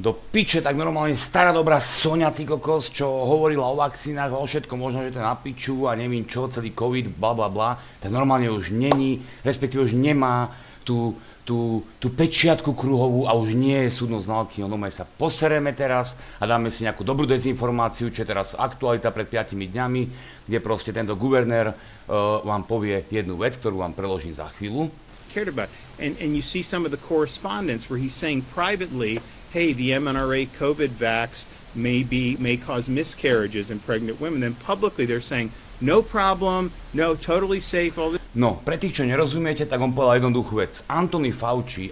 Do piče, tak normálne stará dobrá Soňa, ty kokos, čo hovorila o vakcínach, o všetko možno, že to je na piču a neviem čo, celý covid, bla bla bla, tak normálne už není, respektíve už nemá tú pečiatku kruhovú a už nie je súdno znalky. No sa posereme teraz a dáme si nejakú dobrú dezinformáciu, čo je teraz aktualita pred 5 dňami, kde proste tento guvernér vám povie jednu vec, ktorú vám preložím za chvíľu. Cared about. And you see some of the correspondence where he's saying privately, hey, the mRNA COVID vax may cause miscarriages in pregnant women. Then publicly they're saying, no problem, no, totally safe, all this. No, pre tých, čo nerozumiete, tak on povedal jednoduchú vec. Anthony Fauci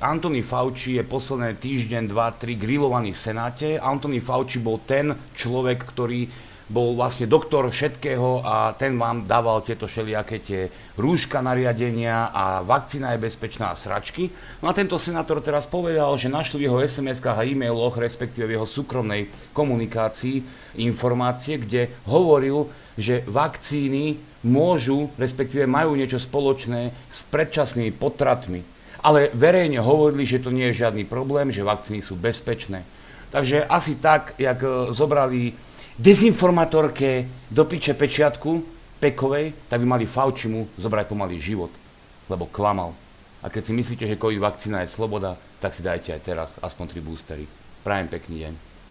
je posledné týždeň, 2, 3 grillovaný v Senáte. Anthony Fauci bol ten človek, ktorý bol vlastne doktor všetkého a ten vám dával tieto všelijaké tie rúška nariadenia a vakcína je bezpečná a sračky. No a tento senátor teraz povedal, že našli v jeho SMS-kách a e-mailoch, respektíve v jeho súkromnej komunikácii informácie, kde hovoril, že vakcíny môžu, respektíve majú niečo spoločné s predčasnými potratmi. Ale verejne hovorili, že to nie je žiadny problém, že vakcíny sú bezpečné. Takže asi tak, jak zobrali dezinformátorke do piče pečiatku Pekovej, tak by mali Faucimu zobrať pomaly život, lebo klamal. A keď si myslíte, že COVID vakcína je sloboda, tak si dajte aj teraz aspoň 3 boostery. Prajem pekný deň.